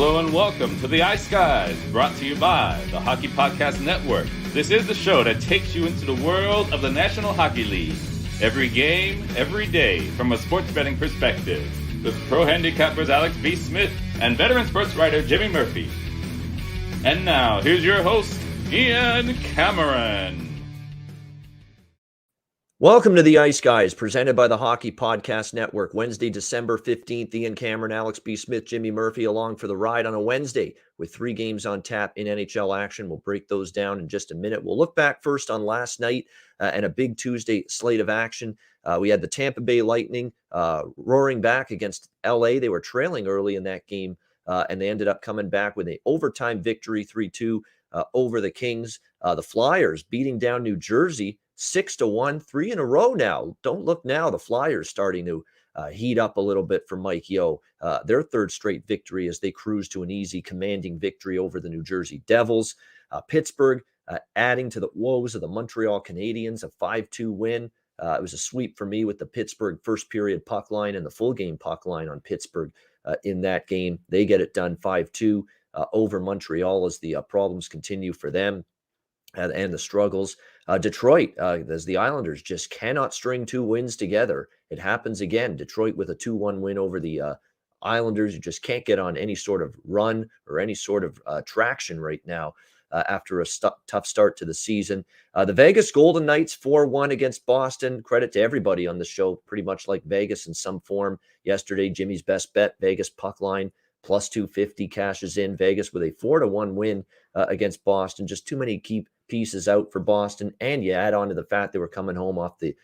Hello and welcome to the Ice Guys, brought to you by the Hockey Podcast Network. This is the show that takes you into the world of the National Hockey League. Every game, every day, from a sports betting perspective, with pro handicappers Alex B. Smith and veteran sports writer Jimmy Murphy. And now, here's your host, Ian Cameron. Welcome to the Ice Guys, presented by the Hockey Podcast Network. Wednesday, December 15th, Ian Cameron, Alex B. Smith, Jimmy Murphy along for the ride on a Wednesday with 3 games on tap in NHL action. We'll break those down in just a minute. We'll look back first on last night and a big Tuesday slate of action. We had the Tampa Bay Lightning roaring back against LA. They were trailing early in that game, and they ended up coming back with an overtime victory, 3-2 over the Kings. The Flyers beating down New Jersey 6-1, 3 in a row now. Don't look now. The Flyers starting to heat up a little bit for Mike Yeo. Their third straight victory as they cruise to an easy, commanding victory over the New Jersey Devils. Pittsburgh adding to the woes of the Montreal Canadiens, a 5-2 win. It was a sweep for me with the Pittsburgh first period puck line and the full game puck line on Pittsburgh in that game. They get it done 5-2 over Montreal as the problems continue for them. And the struggles. Detroit, as the Islanders just cannot string 2 wins together. It happens again. Detroit with a 2-1 win over the Islanders. You just can't get on any sort of run or any sort of traction right now after a tough start to the season. The Vegas Golden Knights 4-1 against Boston. Credit to everybody on the show, pretty much like Vegas in some form. Yesterday, Jimmy's best bet, Vegas puck line. Plus 250 cashes in. Vegas with a 4-1 win against Boston. Just too many key pieces out for Boston. And you add on to the fact they were coming home off the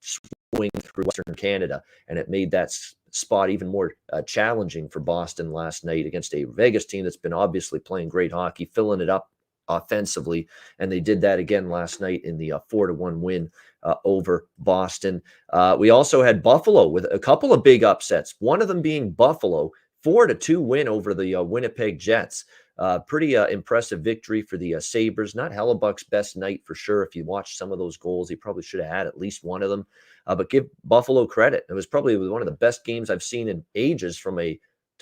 swing through Western Canada. And it made that spot even more challenging for Boston last night against a Vegas team that's been obviously playing great hockey, filling it up offensively. And they did that again last night in the 4-1 win over Boston. We also had Buffalo with a couple of big upsets. One of them being Buffalo. 4-2 win over the Winnipeg Jets. Pretty impressive victory for the Sabres. Not Hellebuck's best night for sure. If you watch some of those goals, he probably should have had at least one of them. But give Buffalo credit. It was probably one of the best games I've seen in ages from to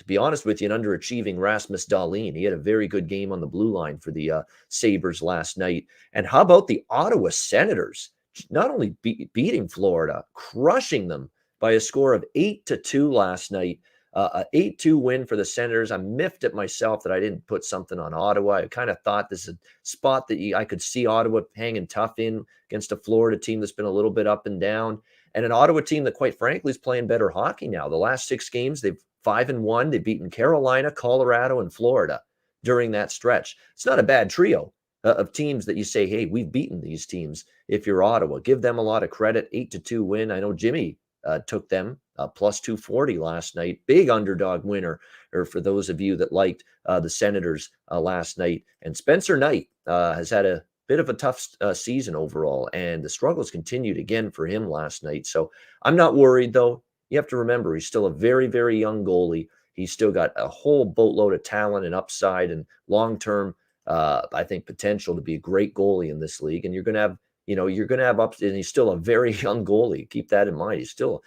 be honest with you, an underachieving Rasmus Dahlin. He had a very good game on the blue line for the Sabres last night. And how about the Ottawa Senators? Not only beating Florida, crushing them by a score of 8-2 last night. A 8-2 win for the Senators. I'm miffed at myself that I didn't put something on Ottawa. I kind of thought this is a spot that I could see Ottawa hanging tough in against a Florida team that's been a little bit up and down, and an Ottawa team that, quite frankly, is playing better hockey now. The last 6 games, they've 5-1. They've beaten Carolina, Colorado, and Florida during that stretch. It's not a bad trio of teams that you say, hey, we've beaten these teams. If you're Ottawa, give them a lot of credit. 8-2 win. I know Jimmy took them plus 240 last night. Big underdog winner, or for those of you that liked the Senators last night. And Spencer Knight has had a bit of a tough season overall, and the struggles continued again for him last night. So I'm not worried, though. You have to remember, he's still a very, very young goalie. He's still got a whole boatload of talent and upside and long-term, I think, potential to be a great goalie in this league. And you're going to have ups, and he's still a very young goalie. Keep that in mind. He's still,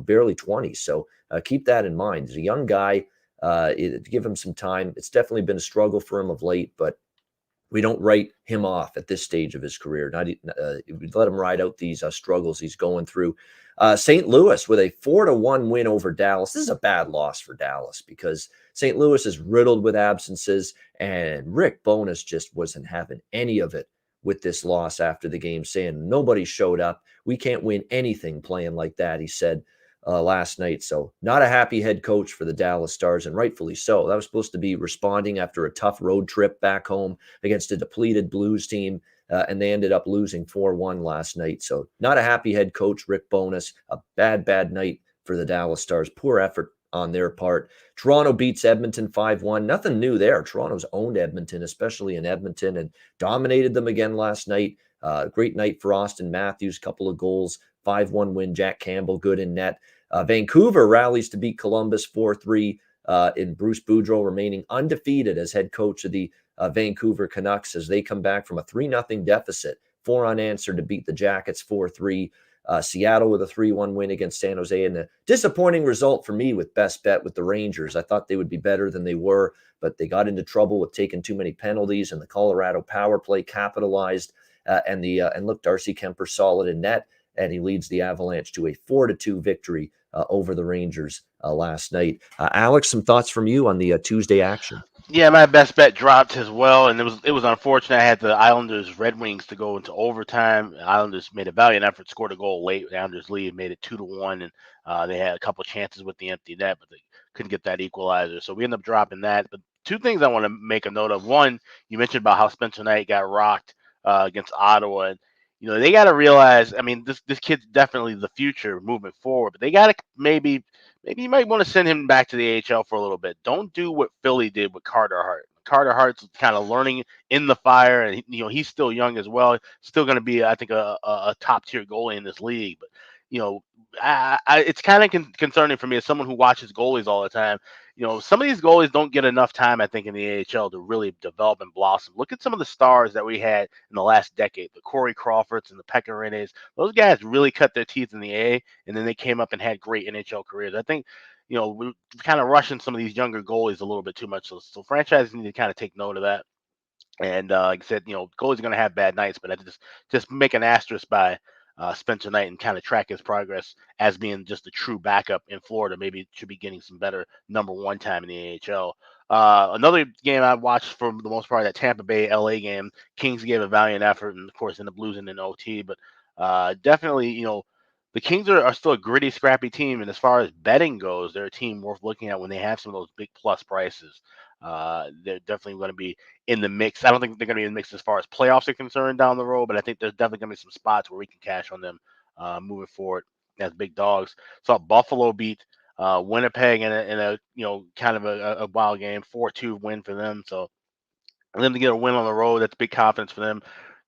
barely 20. So keep that in mind. He's a young guy. Give him some time. It's definitely been a struggle for him of late, but we don't write him off at this stage of his career. We let him ride out these struggles he's going through. St. Louis with a 4-1 win over Dallas. This is a bad loss for Dallas because St. Louis is riddled with absences, and Rick Bowness just wasn't having any of it with this loss after the game, saying nobody showed up. We can't win anything playing like that, he said last night. So not a happy head coach for the Dallas Stars, and rightfully so. That was supposed to be responding after a tough road trip back home against a depleted Blues team, and they ended up losing 4-1 last night. So not a happy head coach, Rick Bowness. A bad night for the Dallas Stars. Poor effort on their part. Toronto beats Edmonton 5-1. Nothing new there. Toronto's owned Edmonton, especially in Edmonton, and dominated them again last night. Great night for Austin Matthews, couple of goals, 5-1 win. Jack Campbell, good in net. Vancouver rallies to beat Columbus 4-3 in Bruce Boudreau remaining undefeated as head coach of the Vancouver Canucks as they come back from a 3-0 deficit, 4 unanswered to beat the Jackets 4-3. Seattle with a 3-1 win against San Jose, and a disappointing result for me with best bet with the Rangers. I thought they would be better than they were, but they got into trouble with taking too many penalties, and the Colorado power play capitalized. And look, Darcy Kemper solid in net, and he leads the Avalanche to a 4-2 victory over the Rangers last night. Alex, some thoughts from you on the Tuesday action? Yeah, my best bet dropped as well, and it was unfortunate. I had the Islanders Red Wings to go into overtime. The Islanders made a valiant effort, scored a goal late. The Islanders lead, made it 2-1, and they had a couple chances with the empty net, but they couldn't get that equalizer. So we ended up dropping that. But two things I want to make a note of. One, you mentioned about how Spencer Knight got rocked against Ottawa, and they got to realize. I mean, this kid's definitely the future moving forward, but they got to maybe you might want to send him back to the AHL for a little bit. Don't do what Philly did with Carter Hart. Carter Hart's kind of learning in the fire, and he's still young as well. Still going to be, I think, a top tier goalie in this league. But it's kind of concerning for me as someone who watches goalies all the time. Some of these goalies don't get enough time, I think, in the AHL to really develop and blossom. Look at some of the stars that we had in the last decade, the Corey Crawfords and the Pekka Rinnes. Those guys really cut their teeth in the A, and then they came up and had great NHL careers. I think, we're kind of rushing some of these younger goalies a little bit too much. So franchises need to kind of take note of that. And like I said, goalies are going to have bad nights, but I just make an asterisk by Spencer Knight and kind of track his progress as being just a true backup in Florida. Maybe should be getting some better number one time in the AHL. Another game I watched for the most part, that Tampa Bay LA game. Kings gave a valiant effort and of course ended up losing in OT, but definitely, the Kings are still a gritty, scrappy team, and as far as betting goes, they're a team worth looking at when they have some of those big plus prices. They're definitely going to be in the mix. I don't think they're going to be in the mix as far as playoffs are concerned down the road, but I think there's definitely going to be some spots where we can cash on them moving forward as big dogs. So Buffalo beat Winnipeg in a kind of a wild game, 4-2 win for them. So for them to get a win on the road, that's big confidence for them.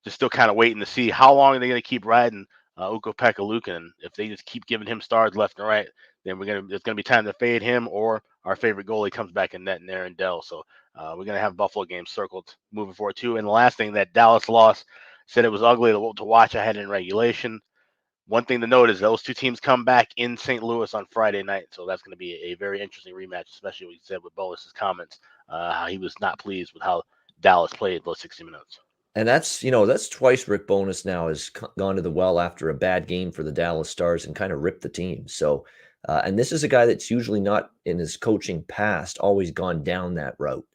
Just still kind of waiting to see how long are they going to keep riding Ukko-Pekka Luukkonen. If they just keep giving him stars left and right, then it's going to be time to fade him, or our favorite goalie comes back in net and Aaron Dell. So we're going to have Buffalo games circled moving forward too. And the last thing, that Dallas loss, said it was ugly to watch. I had it in regulation. One thing to note is those two teams come back in St. Louis on Friday night. So that's going to be a very interesting rematch, especially what he said with Bolus's comments, how he was not pleased with how Dallas played those 60 minutes. And that's twice Rick Bowness now has gone to the well after a bad game for the Dallas Stars and kind of ripped the team. So, and this is a guy that's usually not in his coaching past always gone down that route,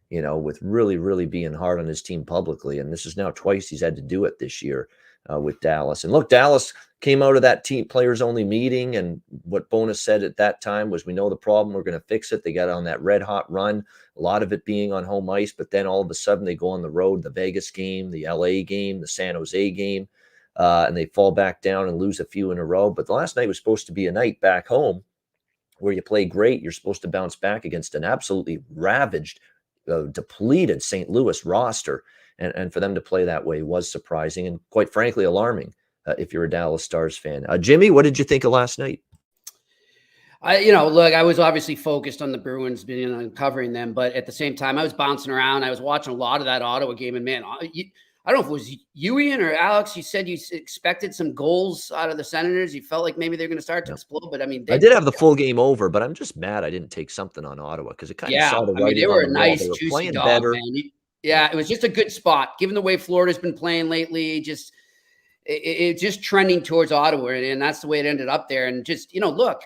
with really, really being hard on his team publicly. And this is now twice he's had to do it this year with Dallas. And look, Dallas came out of that team players only meeting, and what Bowness said at that time was, we know the problem, we're going to fix it. They got on that red hot run, a lot of it being on home ice, but then all of a sudden they go on the road, the Vegas game, the LA game, the San Jose game, and they fall back down and lose a few in a row. But the last night was supposed to be a night back home where you play great. You're supposed to bounce back against an absolutely ravaged, depleted St. Louis roster. And for them to play that way was surprising and, quite frankly, alarming if you're a Dallas Stars fan. Jimmy, what did you think of last night? Look, I was obviously focused on the Bruins being on covering them, but at the same time, I was bouncing around. I was watching a lot of that Ottawa game, and man, I don't know if it was you, Ian, or Alex. You said you expected some goals out of the Senators. You felt like maybe they're going to start to explode, but I mean, I did have the full game over, but I'm just mad I didn't take something on Ottawa because it kind of saw the writing they were on a the wall. nice, They were juicy playing dog, better. man. It was just a good spot, given the way Florida's been playing lately. Just it's just trending towards Ottawa, and that's the way it ended up there. And just look.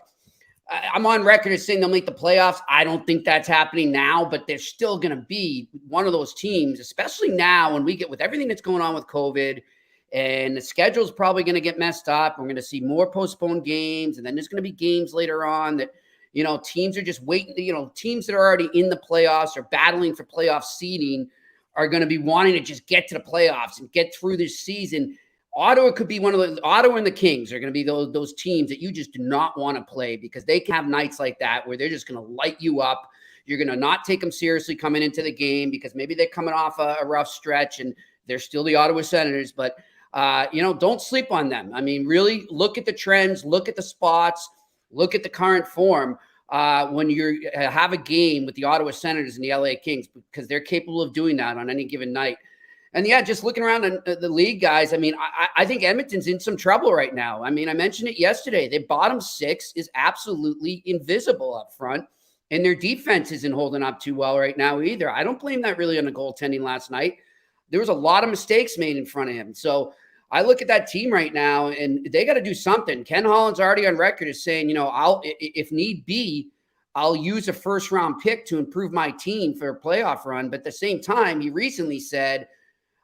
I'm on record as saying they'll make the playoffs. I don't think that's happening now, but they're still going to be one of those teams, especially now when we get with everything that's going on with COVID, and the schedule is probably going to get messed up. We're going to see more postponed games, and then there's going to be games later on that, teams are just waiting. Teams that are already in the playoffs or battling for playoff seeding are going to be wanting to just get to the playoffs and get through this season. Ottawa could be one of the Ottawa and the Kings are going to be those teams that you just do not want to play, because they can have nights like that where they're just going to light you up. You're going to not take them seriously coming into the game because maybe they're coming off a rough stretch and they're still the Ottawa Senators. But, don't sleep on them. I mean, really look at the trends, look at the spots, look at the current form when you have a game with the Ottawa Senators and the LA Kings, because they're capable of doing that on any given night. And yeah, just looking around the league, guys, I mean, I think Edmonton's in some trouble right now. I mean, I mentioned it yesterday. Their bottom six is absolutely invisible up front, and their defense isn't holding up too well right now either. I don't blame that really on the goaltending last night. There was a lot of mistakes made in front of him. So I look at that team right now, and they got to do something. Ken Holland's already on record as saying, you know, if need be, I'll use a first-round pick to improve my team for a playoff run. But at the same time, he recently said,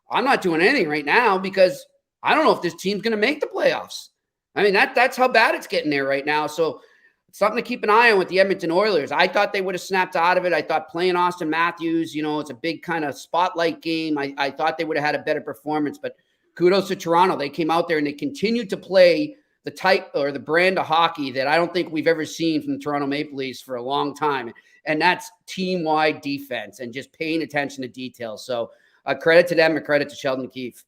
I'm not doing anything right now because I don't know if this team's going to make the playoffs. I mean, that's how bad it's getting there right now. So it's something to keep an eye on with the Edmonton Oilers. I thought they would have snapped out of it. I thought playing Austin Matthews, you know, it's a big kind of spotlight game. I thought they would have had a better performance, but kudos to Toronto. They came out there and they continued to play the type or the brand of hockey that I don't think we've ever seen from the Toronto Maple Leafs for a long time. And that's team-wide defense and just paying attention to details. So credit to them and credit to Sheldon Keefe.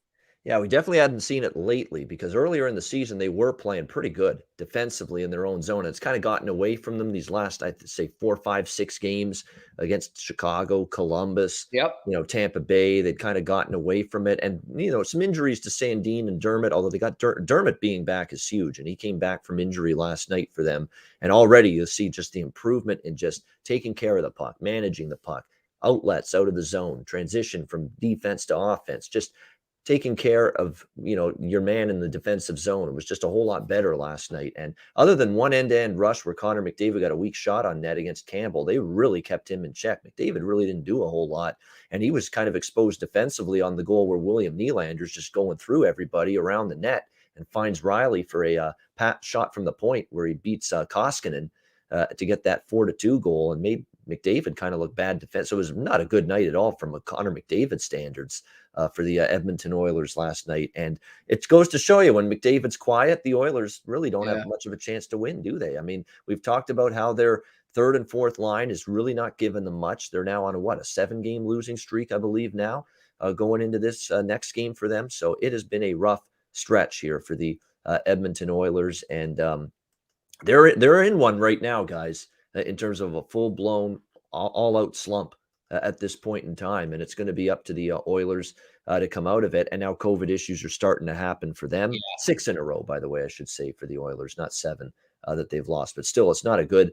Yeah, we definitely hadn't seen it lately because earlier in the season, they were playing pretty good defensively in their own zone. It's kind of gotten away from them these last, I'd say, 4, 5, 6 games against Chicago, Columbus, Tampa Bay. They'd kind of gotten away from it. And, some injuries to Sandin and Dermott, although they got Dermott being back is huge. And he came back from injury last night for them. And already you'll see just the improvement in just taking care of the puck, managing the puck, outlets out of the zone, transition from defense to offense, just taking care of, your man in the defensive zone. It was just a whole lot better last night. And other than one end-to-end rush where Connor McDavid got a weak shot on net against Campbell, they really kept him in check. McDavid really didn't do a whole lot. And he was kind of exposed defensively on the goal where William Nylander's just going through everybody around the net and finds Riley for a shot from the point where he beats Koskinen to get that 4-2 goal and made McDavid kind of look bad defense. So it was not a good night at all from a Connor McDavid standards for the Edmonton Oilers last night. And it goes to show you when McDavid's quiet, the Oilers really don't have much of a chance to win, do they? I mean, we've talked about how their third and fourth line is really not giving them much. They're now on a 7-game losing streak, I believe now, going into this next game for them. So it has been a rough stretch here for the Edmonton Oilers. And they're in one right now, guys, in terms of a full-blown, all-out slump at this point in time. And it's going to be up to the Oilers to come out of it. And now COVID issues are starting to happen for them. 6 in a row, by the way, I should say, for the Oilers, not 7 that they've lost. But still, it's not a good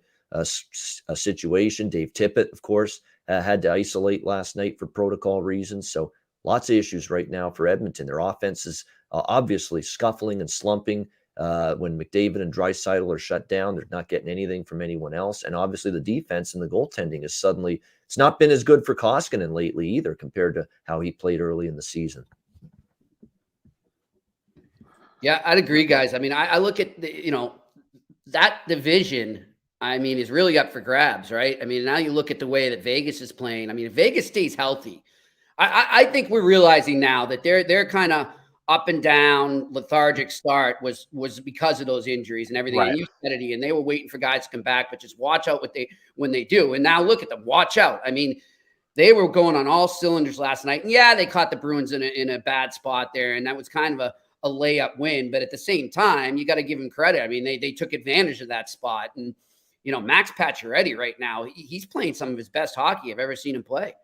situation. Dave Tippett, of course, had to isolate last night for protocol reasons. So lots of issues right now for Edmonton. Their offense is obviously scuffling and slumping. When McDavid and Draisaitl are shut down, they're not getting anything from anyone else. And obviously the defense and the goaltending is suddenly, it's not been as good for Koskinen lately either compared to how he played early in the season. Yeah, I'd agree, guys. I mean, I look at that division, I mean, is really up for grabs, right? I mean, now you look at the way that Vegas is playing. I mean, if Vegas stays healthy, I think we're realizing now that they're kind of up and down, lethargic start was because of those injuries and everything. Right. And they were waiting for guys to come back, but just watch out when they do. And now look at them, watch out. I mean, they were going on all cylinders last night. And yeah, they caught the Bruins in a bad spot there, and that was kind of a layup win. But at the same time, you got to give them credit. I mean, they took advantage of that spot. And Max Pacioretty right now, he's playing some of his best hockey I've ever seen him play.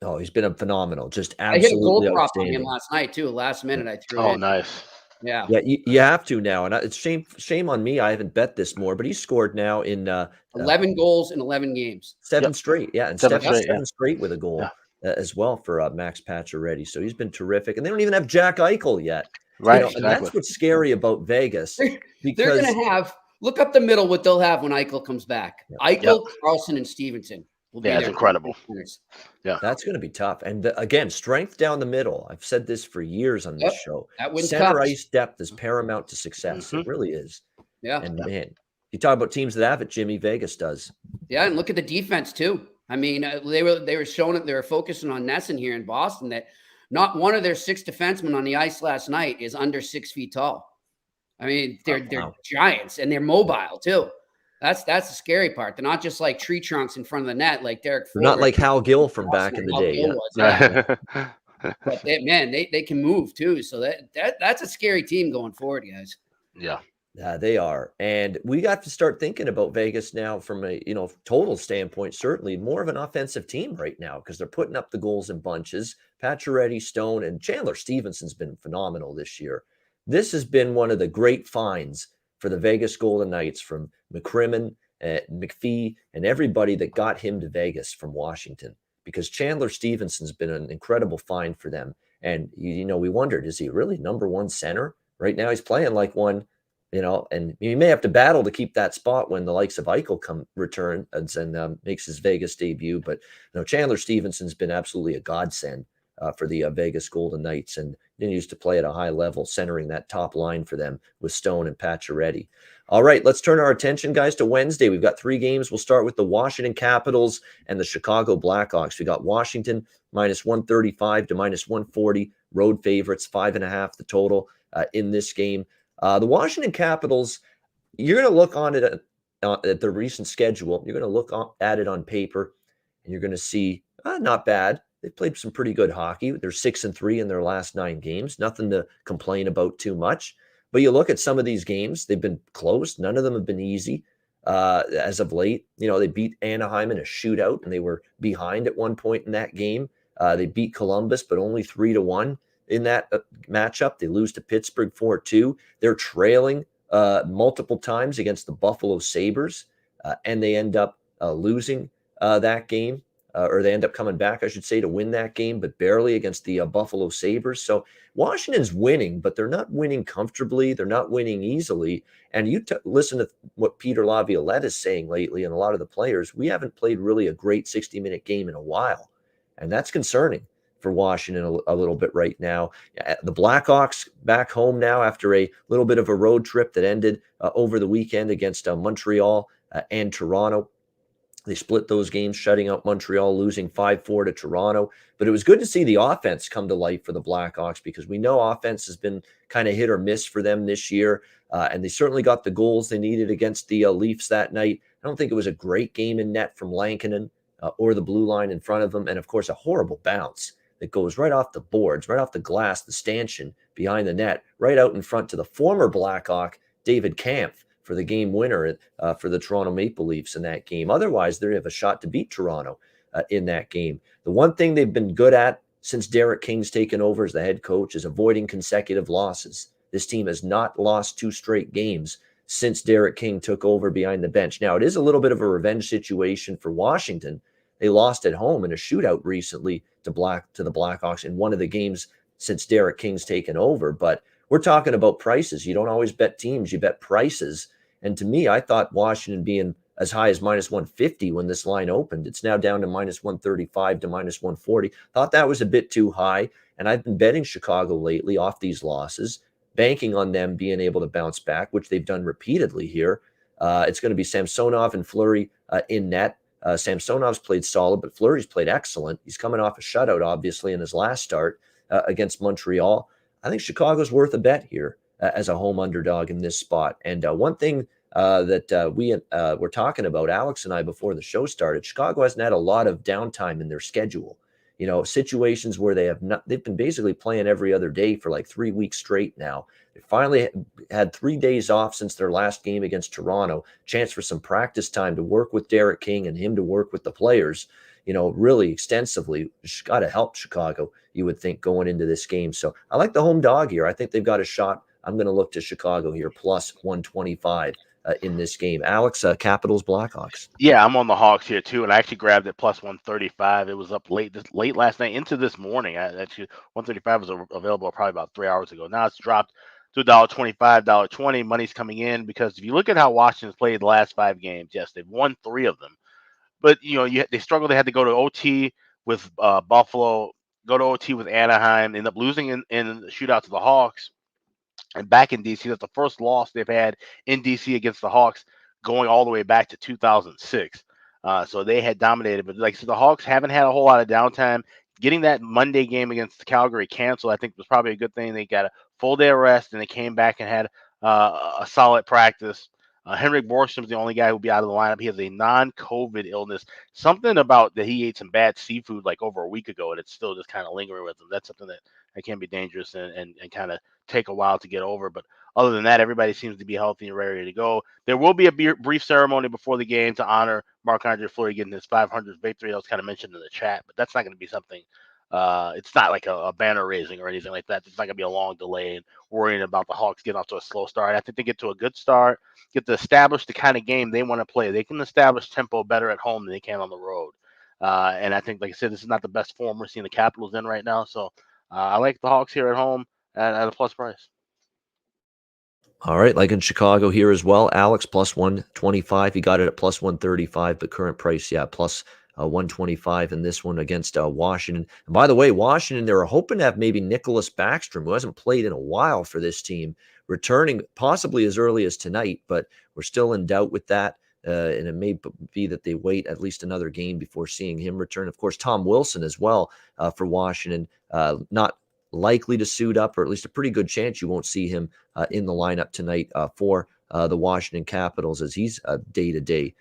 Oh, he's been phenomenal. Just absolutely I hit a goal prop on outstanding. him last night too. Last minute I threw. Oh, nice. Yeah. Yeah, you have to now. And it's shame on me. I haven't bet this more, but he scored now in 11 goals in 11 games. 7 straight. Yeah, and Seven straight with a goal as well for Max Pacioretty. So he's been terrific. And they don't even have Jack Eichel yet. Right. And that's what's scary about Vegas. Because They're going to look up the middle what they'll have when Eichel comes back. Eichel, Carlson, and Stevenson. It's incredible. Yeah, that's going to be tough. And again, strength down the middle. I've said this for years on this show. Center ice depth is paramount to success. It really is. Yeah. And man, you talk about teams that have it, Jimmy. Vegas does. Yeah, and look at the defense too. I mean, they were showing it. They were focusing on Nesson here in Boston. That not one of their 6 defensemen on the ice last night is under 6 feet tall. I mean, they're giants and they're mobile too. That's the scary part. They're not just like tree trunks in front of the net like Derek Ford. They're not like Hal Gill from back in the day. But they can move too. So that's a scary team going forward, guys. Yeah. They are. And we got to start thinking about Vegas now from a, total standpoint, certainly more of an offensive team right now because they're putting up the goals in bunches. Pacioretty, Stone, and Chandler Stevenson's been phenomenal this year. This has been one of the great finds for the Vegas Golden Knights from McCrimmon, McPhee, and everybody that got him to Vegas from Washington because Chandler Stevenson's been an incredible find for them. And, we wondered, is he really number one center? Right now he's playing like one. And you may have to battle to keep that spot when the likes of Eichel returns and makes his Vegas debut. But Chandler Stevenson's been absolutely a godsend for the Vegas Golden Knights, and he used to play at a high level, centering that top line for them with Stone and Pacioretty. All right, let's turn our attention, guys, to Wednesday. We've got 3 games. We'll start with the Washington Capitals and the Chicago Blackhawks. We got Washington minus 135 to minus 140, road favorites, 5.5 the total in this game. The Washington Capitals, you're going to look on it at the recent schedule. You're going to look at it on paper, and you're going to see not bad. They've played some pretty good hockey. They're 6-3 in their last 9 games. Nothing to complain about too much. But you look at some of these games, they've been close. None of them have been easy as of late. They beat Anaheim in a shootout, and they were behind at one point in that game. They beat Columbus, but only 3-1. In that matchup. They lose to Pittsburgh 4-2. They're trailing multiple times against the Buffalo Sabres, and they end up losing that game, or they end up coming back, I should say, to win that game, but barely against the Buffalo Sabres. So Washington's winning, but they're not winning comfortably. They're not winning easily. And you listen to what Peter Laviolette is saying lately, and a lot of the players, we haven't played really a great 60-minute game in a while, and that's concerning for Washington a little bit right now. The Blackhawks back home now after a little bit of a road trip that ended over the weekend against Montreal and Toronto. They split those games, shutting out Montreal, losing 5-4 to Toronto. But it was good to see the offense come to life for the Blackhawks because we know offense has been kind of hit or miss for them this year. And they certainly got the goals they needed against the Leafs that night. I don't think it was a great game in net from Lankinen or the blue line in front of them. And, of course, a horrible bounce that goes right off the boards, right off the glass, the stanchion behind the net, right out in front to the former Blackhawk, David Kampf, for the game winner for the Toronto Maple Leafs in that game. Otherwise, they have a shot to beat Toronto in that game. The one thing they've been good at since Derek King's taken over as the head coach is avoiding consecutive losses. This team has not lost 2 straight games since Derek King took over behind the bench. Now, it is a little bit of a revenge situation for Washington. They lost at home in a shootout recently to the Blackhawks in one of the games since Derek King's taken over. But we're talking about prices. You don't always bet teams, you bet prices. And to me, I thought Washington being as high as minus 150 when this line opened. It's now down to minus 135 to minus 140. Thought that was a bit too high. And I've been betting Chicago lately off these losses, banking on them being able to bounce back, which they've done repeatedly here. It's going to be Samsonov and Fleury in net. Samsonov's played solid, but Fleury's played excellent. He's coming off a shutout, obviously, in his last start against Montreal. I think Chicago's worth a bet here as a home underdog in this spot. And one thing that we were talking about, Alex and I, before the show started, Chicago hasn't had a lot of downtime in their schedule. Situations where they've been basically playing every other day for like 3 weeks straight now. They finally had 3 days off since their last game against Toronto, chance for some practice time to work with Derek King and him to work with the players, really extensively. It's got to help Chicago, you would think, going into this game. So I like the home dog here. I think they've got a shot. I'm going to look to Chicago here, plus 125 in this game. Alex, Capitals, Blackhawks. Yeah, I'm on the Hawks here too, and I actually grabbed it plus 135. It was up late last night into this morning. Actually, 135 was available probably about 3 hours ago. Now it's dropped to $1.25, $1.20. Money's coming in because if you look at how Washington's played the last 5 games, yes, they've won 3 of them, but they struggled. They had to go to OT with Buffalo, go to OT with Anaheim, end up losing in the shootout to the Hawks. And back in DC, that's the first loss they've had in DC against the Hawks going all the way back to 2006. So they had dominated. But like I said, the Hawks haven't had a whole lot of downtime. Getting that Monday game against Calgary canceled, I think, was probably a good thing. They got a full day of rest, and they came back and had a solid practice. Henrik Borgstrom's the only guy who'll be out of the lineup. He has a non-COVID illness. Something about that he ate some bad seafood like over a week ago, and it's still just kind of lingering with him. That's something that can be dangerous and kind of take a while to get over. But other than that, everybody seems to be healthy and ready to go. There will be a brief ceremony before the game to honor Marc-Andre Fleury getting his 500th victory. That was kind of mentioned in the chat, but that's not going to be something. It's not like a banner raising or anything like that. It's not going to be a long delay and worrying about the Hawks getting off to a slow start. I think they get to a good start, get to establish the kind of game they want to play. They can establish tempo better at home than they can on the road. And I think, like I said, this is not the best form we're seeing the Capitals in right now. So I like the Hawks here at home at a plus price. All right, like in Chicago here as well. Alex plus 125. He got it at plus 135, but current price, plus 125 in this one against Washington. And by the way, Washington, they were hoping to have maybe Nicholas Backstrom, who hasn't played in a while for this team, returning possibly as early as tonight, but we're still in doubt with that. And it may be that they wait at least another game before seeing him return. Of course, Tom Wilson as well for Washington, not likely to suit up, or at least a pretty good chance you won't see him in the lineup tonight for the Washington Capitals, as he's day-to-day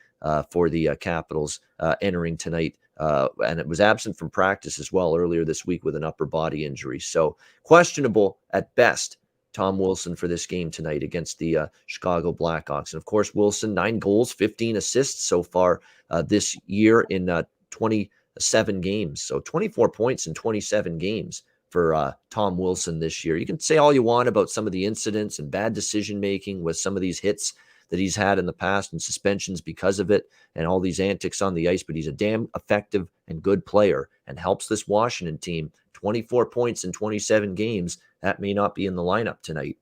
for the Capitals entering tonight. And it was absent from practice as well earlier this week with an upper body injury. So questionable at best, Tom Wilson for this game tonight against the Chicago Blackhawks. And of course, Wilson, 9 goals, 15 assists so far this year in 27 games. So 24 points in 27 games for Tom Wilson this year. You can say all you want about some of the incidents and bad decision-making with some of these hits that he's had in the past and suspensions because of it and all these antics on the ice, but he's a damn effective and good player and helps this Washington team. 24 points in 27 games. That may not be in the lineup tonight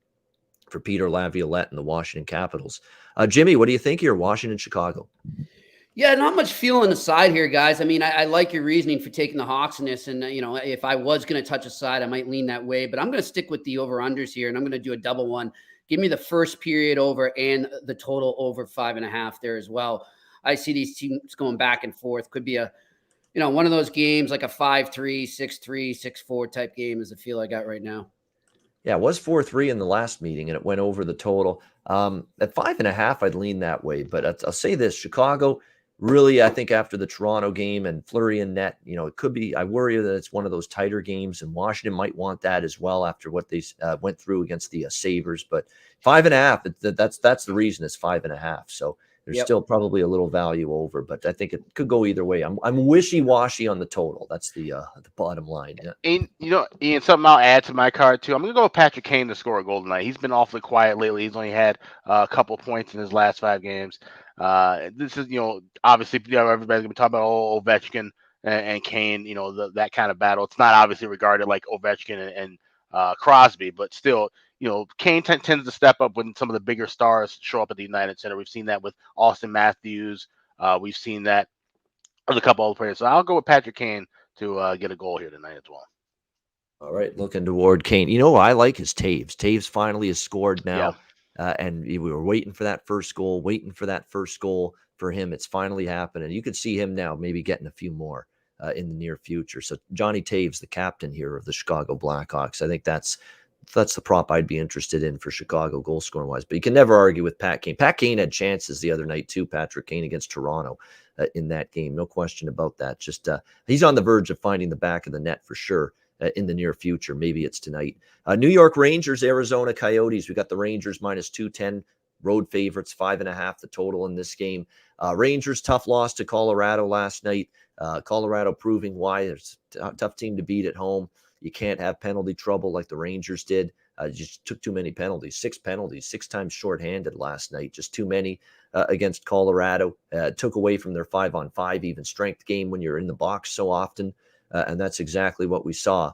for Peter Laviolette and the Washington Capitals. Jimmy, what do you think here, Washington, Chicago? Yeah, not much feeling aside here, guys. I mean, I like your reasoning for taking the Hawks in this. And, if I was going to touch a side, I might lean that way. But I'm going to stick with the over-unders here, and I'm going to do a double one. Give me the first period over and the total over 5.5 there as well. I see these teams going back and forth. Could be one of those games like a 5-3, 6-3, 6-4 type game is the feel I got right now. Yeah, it was 4-3 in the last meeting, and it went over the total. At 5.5, I'd lean that way. But I'll say this, Chicago, really, I think after the Toronto game and Fleury and net, it could be, I worry that it's one of those tighter games, and Washington might want that as well after what they went through against the Sabres. But 5.5, that's the reason it's 5.5. So there's still probably a little value over, but I think it could go either way. I'm wishy-washy on the total. That's the bottom line. Yeah. And, Ian, something I'll add to my card, too. I'm going to go with Patrick Kane to score a goal tonight. He's been awfully quiet lately. He's only had a couple points in his last 5 games. This is, obviously, everybody's going to be talking about Ovechkin and Kane, that kind of battle. It's not obviously regarded like Ovechkin and Crosby, but still, Kane tends to step up when some of the bigger stars show up at the United Center. We've seen that with Austin Matthews. We've seen that with a couple other players. So I'll go with Patrick Kane to get a goal here tonight as well. All right, looking toward Kane. I like his Taves. Taves finally has scored now. Yeah. And we were waiting for that first goal for him. It's finally happened. And you could see him now maybe getting a few more in the near future. So Johnny Taves, the captain here of the Chicago Blackhawks, I think that's the prop I'd be interested in for Chicago goal scoring wise. But you can never argue with Pat Kane. Pat Kane had chances the other night too, Patrick Kane against Toronto in that game. No question about that. Just he's on the verge of finding the back of the net for sure. In the near future. Maybe it's tonight. New York Rangers, Arizona Coyotes. We got the Rangers minus 210, road favorites, 5.5 the total in this game. Rangers, tough loss to Colorado last night. Colorado proving why it's a tough team to beat at home. You can't have penalty trouble like the Rangers did. Just took too many penalties, 6 penalties, 6 times shorthanded last night. Just too many against Colorado. Took away from their 5-on-5 even strength game when you're in the box so often. And that's exactly what we saw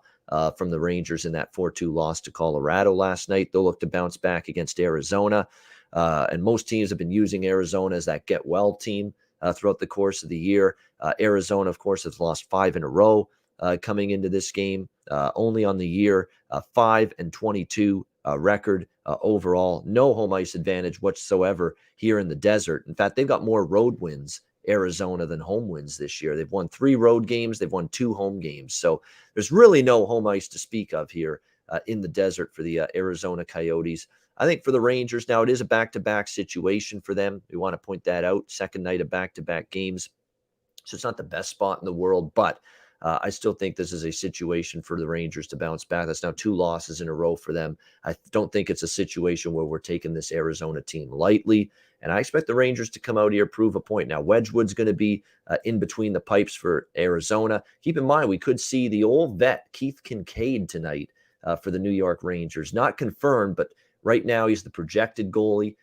from the Rangers in that 4-2 loss to Colorado last night. They'll look to bounce back against Arizona. And most teams have been using Arizona as that get-well team throughout the course of the year. Arizona, of course, has lost 5 in a row coming into this game. Only on the year, 5-22 record overall. No home ice advantage whatsoever here in the desert. In fact, they've got more road wins, Arizona, than home wins this year. They've won 3 road games. They've won 2 home games. So there's really no home ice to speak of here in the desert for the Arizona Coyotes. I think for the Rangers, now it is a back-to-back situation for them. We want to point that out. Second night of back-to-back games. So it's not the best spot in the world, but I still think this is a situation for the Rangers to bounce back. That's now 2 losses in a row for them. I don't think it's a situation where we're taking this Arizona team lightly. And I expect the Rangers to come out here, prove a point. Now, Wedgwood's going to be in between the pipes for Arizona. Keep in mind, we could see the old vet, Keith Kincaid, tonight for the New York Rangers. Not confirmed, but right now he's the projected goalie.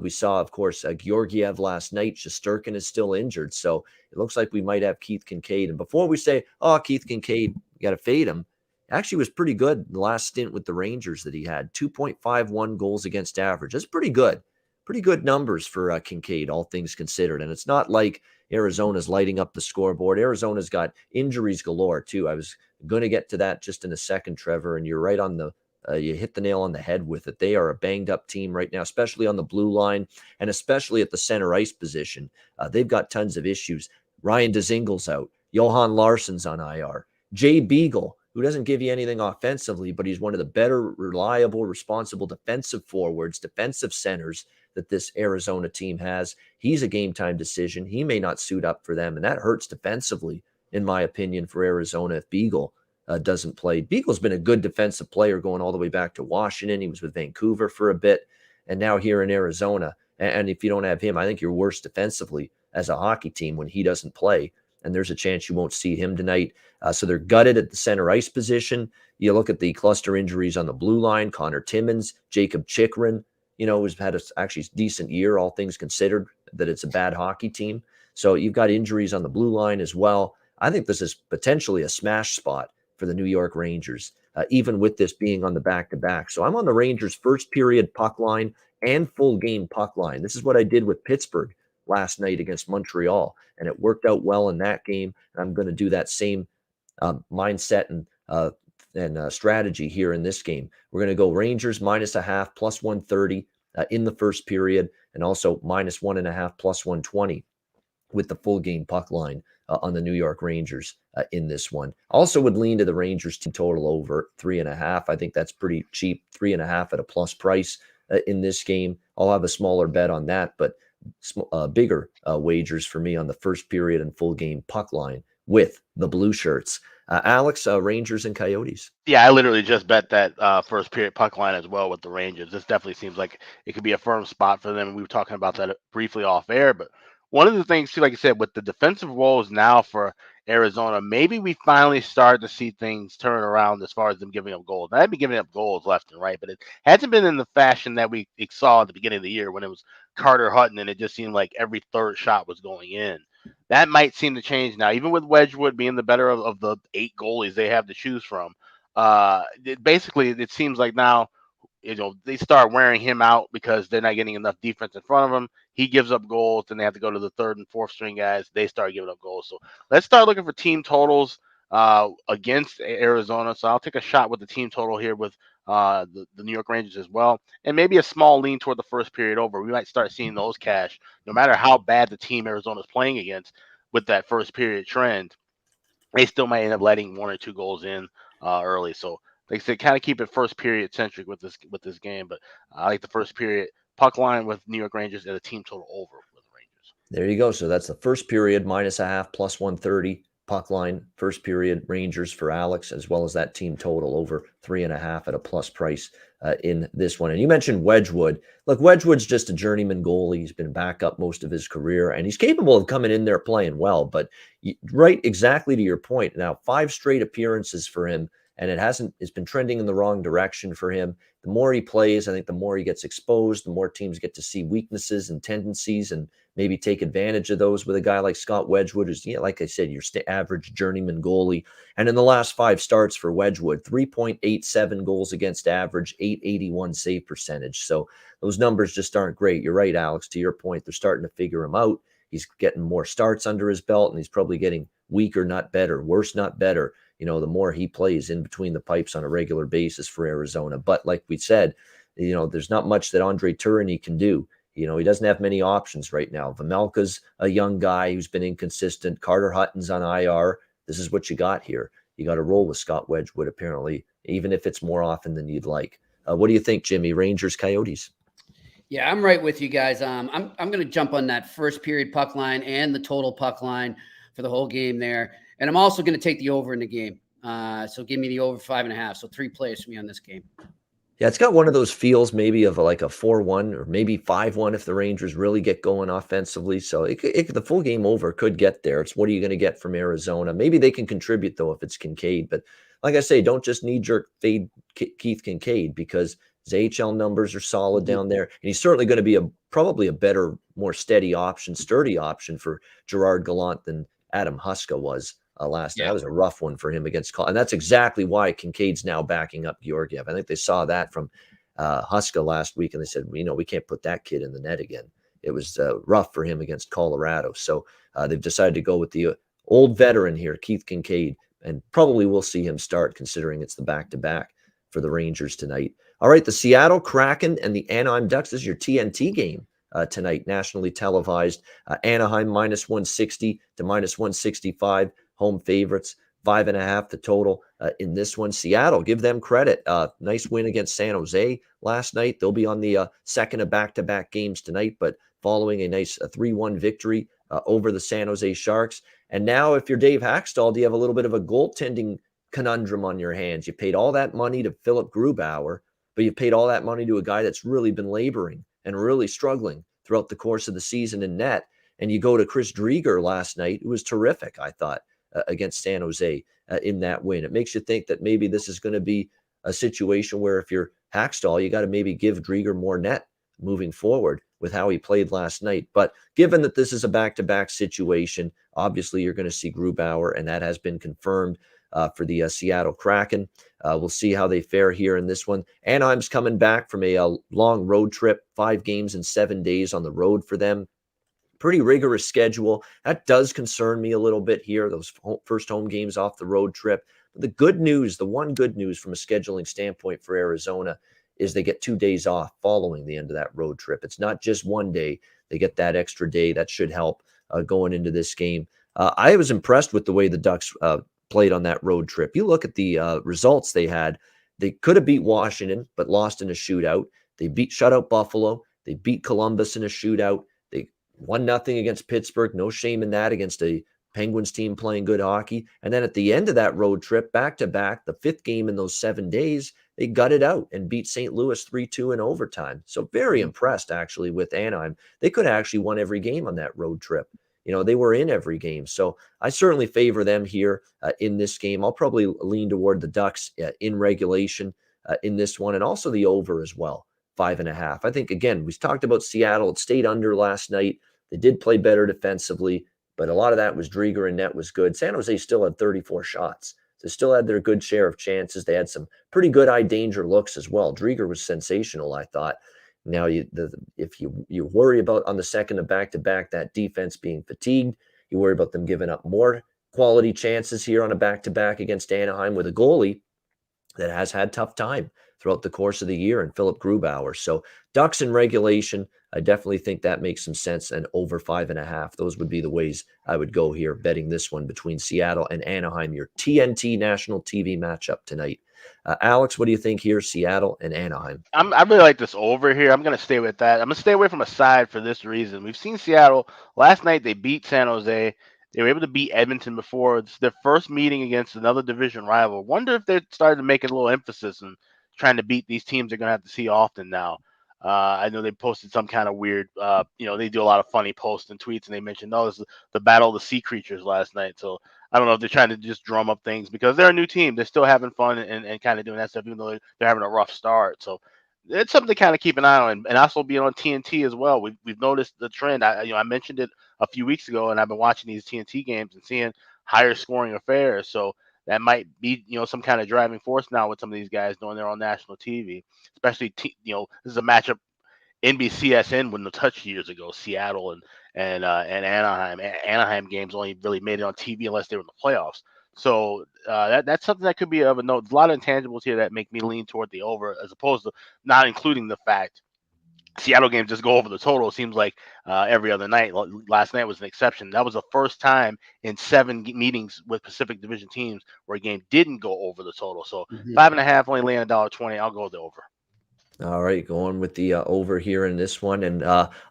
We saw, of course, Georgiev last night. Shesterkin is still injured. So it looks like we might have Keith Kincaid. And before we say, oh, Keith Kincaid, you got to fade him, actually was pretty good the last stint with the Rangers that he had. 2.51 goals against average. That's pretty good. Pretty good numbers for Kincaid, all things considered. And it's not like Arizona's lighting up the scoreboard. Arizona's got injuries galore, too. I was going to get to that just in a second, Trevor, and you're right on the you hit the nail on the head with it. They are a banged-up team right now, especially on the blue line and especially at the center ice position. They've got tons of issues. Ryan Dezingel's out. Johan Larsson's on IR. Jay Beagle, who doesn't give you anything offensively, but he's one of the better, reliable, responsible defensive forwards, defensive centers that this Arizona team has. He's a game-time decision. He may not suit up for them, and that hurts defensively, in my opinion, for Arizona if Beagle doesn't play. Beagle's been a good defensive player going all the way back to Washington. He was with Vancouver for a bit, and now here in Arizona. And if you don't have him, I think you're worse defensively as a hockey team when he doesn't play, and there's a chance you won't see him tonight. So they're gutted at the center ice position. You look at the cluster injuries on the blue line, Connor Timmins, Jacob Chikrin, who's had a actually decent year, all things considered, that it's a bad hockey team. So you've got injuries on the blue line as well. I think this is potentially a smash spot for the New York Rangers, even with this being on the back-to-back. So I'm on the Rangers' first period puck line and full game puck line. This is what I did with Pittsburgh last night against Montreal, and it worked out well in that game. And I'm going to do that same mindset and strategy here in this game. We're going to go Rangers -0.5 plus 130 in the first period, and also -1.5 plus 120 with the full game puck line on the New York Rangers in this one. Also would lean to the Rangers team total over 3.5. I think that's pretty cheap, 3.5 at a plus price in this game. I'll have a smaller bet on that, but bigger wagers for me on the first period and full game puck line with the blue shirts. Alex, Rangers and Coyotes. Yeah, I literally just bet that first period puck line as well with the Rangers. This definitely seems like it could be a firm spot for them. We were talking about that briefly off air, but one of the things, too, like I said, with the defensive woes now for Arizona, maybe we finally started to see things turn around as far as them giving up goals. Now, they've been giving up goals left and right, but it hasn't been in the fashion that we saw at the beginning of the year when it was Carter Hutton, and it just seemed like every third shot was going in. That might seem to change now, even with Wedgwood being the better of the 8 goalies they have to choose from. It seems like now, they start wearing him out because they're not getting enough defense in front of him. He gives up goals, then they have to go to the third and fourth string guys. They start giving up goals. So let's start looking for team totals against Arizona. So I'll take a shot with the team total here with the New York Rangers as well, and maybe a small lean toward the first period over. We might start seeing those cash, no matter how bad the team Arizona's playing against with that first period trend. They still might end up letting 1 or 2 goals in early. So like I said, kind of keep it first period centric with this game, but I like the first period puck line with New York Rangers and a team total over with the Rangers. There you go. So that's the first period -0.5 plus 130 puck line. First period Rangers for Alex, as well as that team total over 3.5 at a plus price in this one. And you mentioned Wedgwood. Look, Wedgwood's just a journeyman goalie. He's been back up most of his career, and he's capable of coming in there playing well. But right, exactly to your point. Now, 5 straight appearances for him. And it's been trending in the wrong direction for him. The more he plays, I think the more he gets exposed, the more teams get to see weaknesses and tendencies and maybe take advantage of those with a guy like Scott Wedgwood, who's, like I said, your average journeyman goalie. And in the last 5 starts for Wedgwood, 3.87 goals against average, 881 save percentage. So those numbers just aren't great. You're right, Alex, to your point. They're starting to figure him out. He's getting more starts under his belt, and he's probably getting weaker, not better, worse, not better. The more he plays in between the pipes on a regular basis for Arizona. But like we said, there's not much that Andre Tourigny can do. He doesn't have many options right now. Vamelka's a young guy who's been inconsistent. Carter Hutton's on IR. This is what you got here. You got to roll with Scott Wedgwood, apparently, even if it's more often than you'd like. What do you think, Jimmy? Rangers, Coyotes? Yeah, I'm right with you guys. I'm going to jump on that first period puck line and the total puck line for the whole game there, and I'm also going to take the over in the game. So give me the over 5.5. So 3 plays for me on this game. Yeah, it's got one of those feels maybe of like a 4-1 or maybe 5-1 if the Rangers really get going offensively. So the full game over could get there. It's what are you going to get from Arizona? Maybe they can contribute, though, if it's Kincaid. But like I say, don't just knee-jerk fade Keith Kincaid, because his AHL numbers are solid down there. And he's certainly going to be probably a better, more sturdy option for Gerard Gallant than Adam Huska was. Last night. That was a rough one for him against Col, and that's exactly why Kincaid's now backing up Georgiev. I think they saw that from Huska last week, and they said, we can't put that kid in the net again. It was rough for him against Colorado, so they've decided to go with the old veteran here, Keith Kincaid, and probably we'll see him start, considering it's the back-to-back for the Rangers tonight. All right, the Seattle Kraken and the Anaheim Ducks. This is your TNT game tonight, nationally televised. Anaheim minus 160 to minus 165. Home favorites, 5.5 the total in this one. Seattle, give them credit. Nice win against San Jose last night. They'll be on the second of back-to-back games tonight, but following a nice 3-1 victory over the San Jose Sharks. And now, if you're Dave Haxtell, do you have a little bit of a goaltending conundrum on your hands? You paid all that money to Philip Grubauer, but you paid all that money to a guy that's really been laboring and really struggling throughout the course of the season in net. And you go to Chris Drieger last night, who was terrific, I thought, against San Jose in that win. It makes you think that maybe this is going to be a situation where if you're Haxtell, you got to maybe give Drieger more net moving forward with how he played last night. But given that this is a back-to-back situation, obviously you're going to see Grubauer, and that has been confirmed for the Seattle Kraken. We'll see how they fare here in this one. Anaheim's coming back from a long road trip, 5 games in 7 days on the road for them. Pretty rigorous schedule. That does concern me a little bit here, those first home games off the road trip. But the one good news from a scheduling standpoint for Arizona is they get 2 days off following the end of that road trip. It's not just 1 day. They get that extra day. That should help going into this game. I was impressed with the way the Ducks played on that road trip. You look at the results they had. They could have beat Washington, but lost in a shootout. They shut out Buffalo. They beat Columbus in a shootout. 1-0 against Pittsburgh. No shame in that against a Penguins team playing good hockey. And then at the end of that road trip, back-to-back, the 5th game in those 7 days, they gutted out and beat St. Louis 3-2 in overtime. So very impressed, actually, with Anaheim. They could have actually won every game on that road trip. They were in every game. So I certainly favor them here in this game. I'll probably lean toward the Ducks in regulation in this one, and also the over as well, 5.5. I think, again, we talked about Seattle. It stayed under last night. They did play better defensively, but a lot of that was Drieger, and net was good. San Jose still had 34 shots. They still had their good share of chances. They had some pretty good eye danger looks as well. Drieger was sensational, I thought. Now, if you worry about on the second of back-to-back that defense being fatigued, you worry about them giving up more quality chances here on a back-to-back against Anaheim with a goalie that has had tough time throughout the course of the year, and Philip Grubauer. So Ducks in regulation, I definitely think that makes some sense, and over 5.5. Those would be the ways I would go here, betting this one between Seattle and Anaheim, your TNT national TV matchup tonight. Alex, what do you think here, Seattle and Anaheim? I really like this over here. I'm going to stay with that. I'm going to stay away from a side for this reason. We've seen Seattle. Last night they beat San Jose. They were able to beat Edmonton before. It's their first meeting against another division rival. Wonder if they're starting to make a little emphasis on trying to beat these teams they're going to have to see often now. I know they posted some kind of weird, they do a lot of funny posts and tweets, and they mentioned, this is the battle of the sea creatures last night. So I don't know if they're trying to just drum up things because they're a new team. They're still having fun and kind of doing that stuff, even though they're having a rough start. So it's something to kind of keep an eye on, and also being on TNT as well. We've noticed the trend. I mentioned it a few weeks ago, and I've been watching these TNT games and seeing higher scoring affairs. So that might be, some kind of driving force now with some of these guys knowing they're on national TV, especially, this is a matchup NBCSN wouldn't have touched years ago, Seattle and Anaheim. Anaheim games only really made it on TV unless they were in the playoffs. So that's something that could be of a note. There's a lot of intangibles here that make me lean toward the over, as opposed to not including the fact Seattle games just go over the total. It seems like every other night. Last night was an exception. That was the first time in 7 meetings with Pacific Division teams where a game didn't go over the total. So 5.5, only laying $1.20. I'll go with the over. All right, going with the over here in this one. And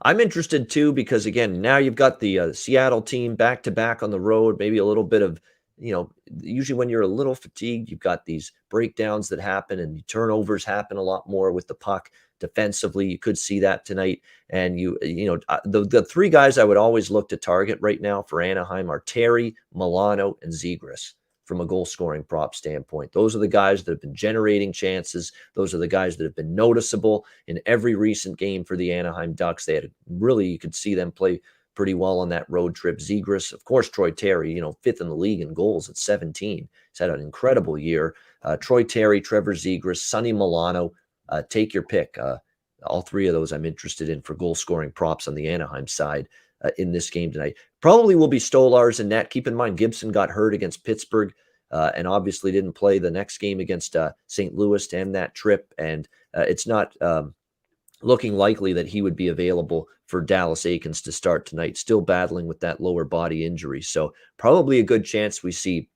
I'm interested too, because again, now you've got the Seattle team back to back on the road, maybe a little bit of, usually when you're a little fatigued, you've got these breakdowns that happen and turnovers happen a lot more with the puck defensively. You could see that tonight. And the three guys I would always look to target right now for Anaheim are Terry, Milano, and Zegras. From a goal scoring prop standpoint, those are the guys that have been generating chances. Those are the guys that have been noticeable in every recent game for the Anaheim Ducks. They had you could see them play pretty well on that road trip. Zegras, of course, Troy Terry, fifth in the league in goals at 17. He's had an incredible year. Troy Terry, Trevor Zegras, Sonny Milano, take your pick. All three of those I'm interested in for goal scoring props on the Anaheim side in this game tonight. Probably will be Stolarz and net. Keep in mind, Gibson got hurt against Pittsburgh and obviously didn't play the next game against St. Louis to end that trip. And it's not looking likely that he would be available for Dallas Eakins to start tonight, still battling with that lower body injury. So probably a good chance we see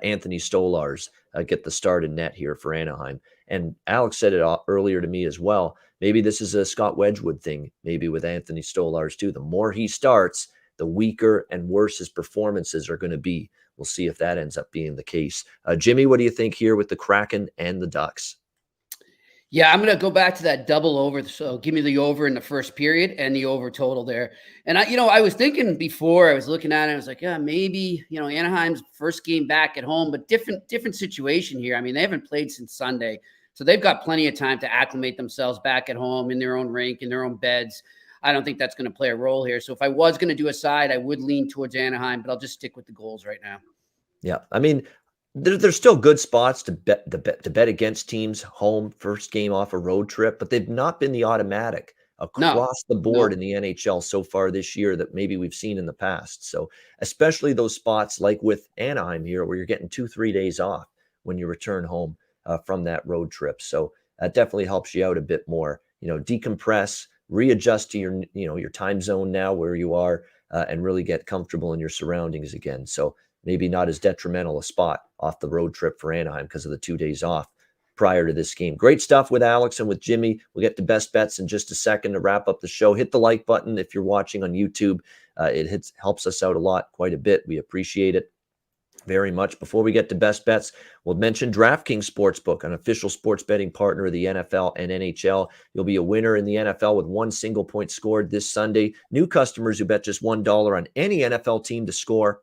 Anthony Stolarz get the start in net here for Anaheim. And Alex said it earlier to me as well. Maybe this is a Scott Wedgwood thing, maybe with Anthony Stolarz too. The more he starts, the weaker and worse his performances are going to be. We'll see if that ends up being the case. Jimmy, what do you think here with the Kraken and the Ducks? Yeah, I'm going to go back to that double over. So give me the over in the first period and the over total there. And I was thinking before I was looking at it, I was like, yeah, maybe, Anaheim's first game back at home, but different situation here. I mean, they haven't played since Sunday, so they've got plenty of time to acclimate themselves back at home in their own rink, in their own beds. I don't think that's going to play a role here. So if I was going to do a side, I would lean towards Anaheim, but I'll just stick with the goals right now. Yeah, I mean, there's still good spots to bet against teams home, first game off a road trip, but they've not been the automatic across the board in the NHL so far this year that maybe we've seen in the past. So especially those spots like with Anaheim here, where you're getting 2-3 days off when you return home from that road trip. So that definitely helps you out a bit more. Decompress, readjust to your time zone now where you are, and really get comfortable in your surroundings again. So maybe not as detrimental a spot off the road trip for Anaheim because of the 2 days off prior to this game. Great stuff with Alex and with Jimmy. We'll get to best bets in just a second to wrap up the show. Hit the like button if you're watching on YouTube. It helps us out quite a bit. We appreciate it very much. Before we get to best bets, we'll mention DraftKings Sportsbook, an official sports betting partner of the NFL and NHL. You'll be a winner in the NFL with one single point scored this Sunday. New customers who bet just $1 on any NFL team to score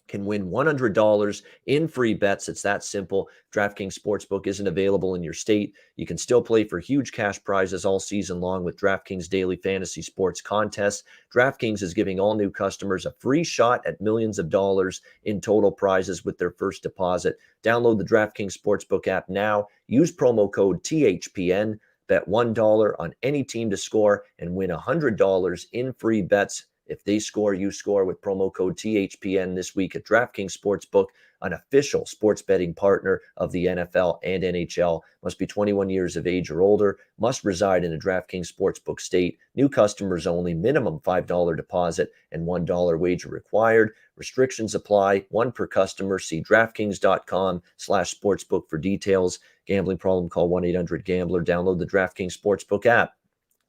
can win $100 in free bets. It's that simple. DraftKings Sportsbook isn't available in your state. You can still play for huge cash prizes all season long with DraftKings Daily Fantasy Sports Contests. DraftKings is giving all new customers a free shot at millions of dollars in total prizes with their first deposit. Download the DraftKings Sportsbook app now. Use promo code THPN. Bet $1 on any team to score and win $100 in free bets. If they score, you score with promo code THPN this week at DraftKings Sportsbook, an official sports betting partner of the NFL and NHL. Must be 21 years of age or older. Must reside in a DraftKings Sportsbook state. New customers only. Minimum $5 deposit and $1 wager required. Restrictions apply. One per customer. See DraftKings.com/sportsbook for details. Gambling problem? Call 1-800-GAMBLER. Download the DraftKings Sportsbook app.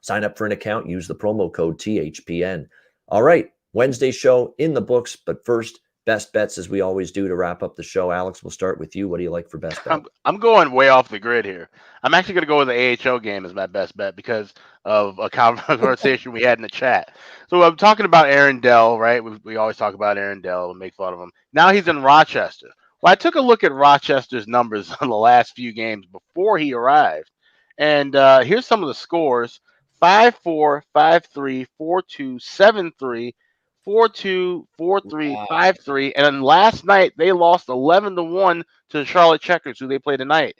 Sign up for an account. Use the promo code THPN. All right, Wednesday show in the books, but first, best bets as we always do to wrap up the show. Alex, we'll start with you. What do you like for best bet? I'm going way off the grid here. I'm actually going to go with the AHL game as my best bet because of a conversation we had in the chat. So I'm talking about Aaron Dell, right? We always talk about Aaron Dell and make fun of him. Now he's in Rochester. Well, I took a look at Rochester's numbers on the last few games before he arrived. And here's some of the scores. 5-4, 5-3, 4-2, 7-3, 4-2, 4-3, 5-3. And then last night they lost 11-1 to the Charlotte Checkers, who they play tonight.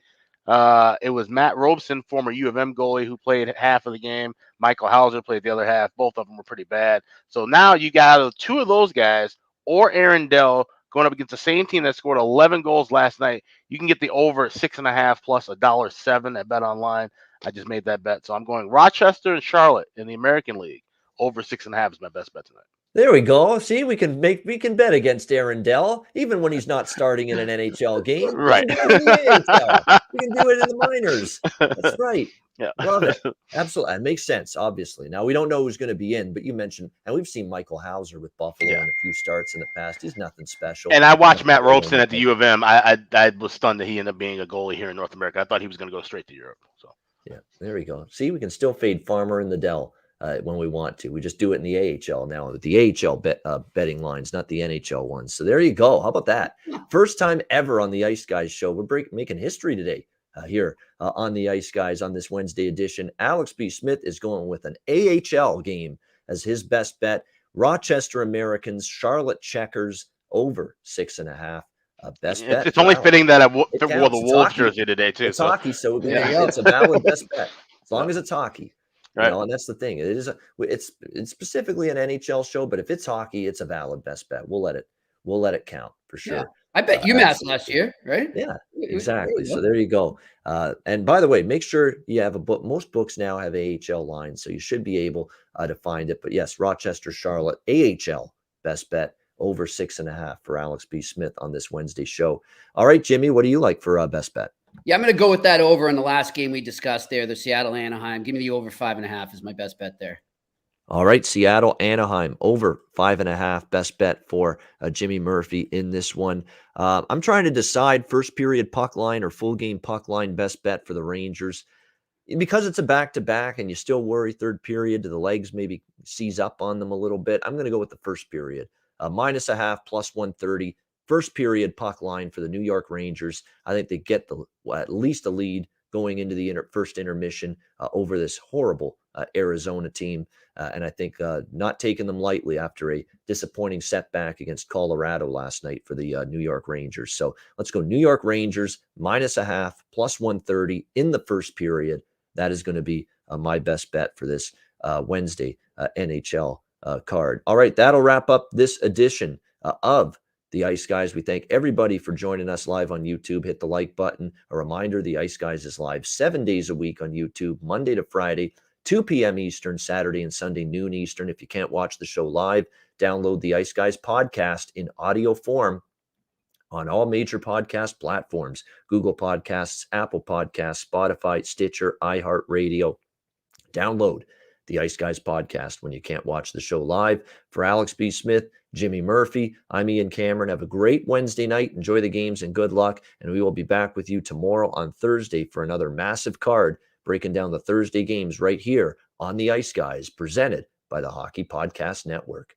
It was Matt Robeson, former U of M goalie, who played half of the game. Michael Hauser played the other half. Both of them were pretty bad. So now you got two of those guys or Aaron Dell going up against the same team that scored 11 goals last night. You can get the over at 6.5 plus $1.07 at Bet Online. I just made that bet. So I'm going Rochester and Charlotte in the American League. Over 6.5 is my best bet tonight. There we go. See, we can bet against Aaron Dell, even when he's not starting in an NHL game. Right. We can do it in the AHL. We can do it in the minors. That's right. Yeah. Love it. Absolutely. It makes sense, obviously. Now, we don't know who's going to be in, but you mentioned, and we've seen Michael Hauser with Buffalo in a few starts in the past. He's nothing special. And I watched Nothing Matt really Robeson at the U of M. I was stunned that he ended up being a goalie here in North America. I thought he was going to go straight to Europe. So yeah, there we go. See, we can still fade Farmer in the Dell when we want to. We just do it in the AHL now with the AHL betting lines, not the NHL ones. So there you go. How about that? First time ever on the Ice Guys show. We're making history today here on the Ice Guys on this Wednesday edition. Alex B. Smith is going with an AHL game as his best bet. Rochester Americans, Charlotte Checkers over 6.5. Best bet. It's only fitting that I wore the It's Wolves hockey. jersey today too. It's hockey, so it's a valid best bet as long as it's hockey. Right. And that's the thing. It's specifically an NHL show, but if it's hockey, it's a valid best bet. We'll let it count for sure. Yeah. I bet UMass last year, right? Yeah, exactly. So there you go. And by the way, make sure you have a book. Most books now have AHL lines, so you should be able to find it. But yes, Rochester, Charlotte, AHL best bet over 6.5 for Alex B. Smith on this Wednesday show. All right, Jimmy, what do you like for best bet? Yeah, I'm going to go with that over in the last game we discussed there, the Seattle Anaheim. Give me the over 5.5 is my best bet there. All right, Seattle, Anaheim, over 5.5. Best bet for Jimmy Murphy in this one. I'm trying to decide first period puck line or full game puck line best bet for the Rangers. Because it's a back-to-back and you still worry third period, do the legs maybe seize up on them a little bit? I'm going to go with the first period. -0.5, +130. First period puck line for the New York Rangers. I think they get at least a lead going into the first intermission over this horrible Arizona team. And I think not taking them lightly after a disappointing setback against Colorado last night for the New York Rangers. So let's go New York Rangers, -0.5, +130 in the first period. That is going to be my best bet for this Wednesday NHL card. All right, that'll wrap up this edition of the Ice Guys. We thank everybody for joining us live on YouTube. Hit the like button. A reminder, the Ice Guys is live 7 days a week on YouTube, Monday to Friday, 2 p.m. Eastern, Saturday and Sunday, noon Eastern. If you can't watch the show live, download the Ice Guys podcast in audio form on all major podcast platforms: Google Podcasts, Apple Podcasts, Spotify, Stitcher, iHeartRadio. Download the Ice Guys podcast when you can't watch the show live. For Alex B. Smith, Jimmy Murphy, I'm Ian Cameron. Have a great Wednesday night. Enjoy the games and good luck. And we will be back with you tomorrow on Thursday for another massive card, breaking down the Thursday games right here on the Ice Guys, presented by the Hockey Podcast Network.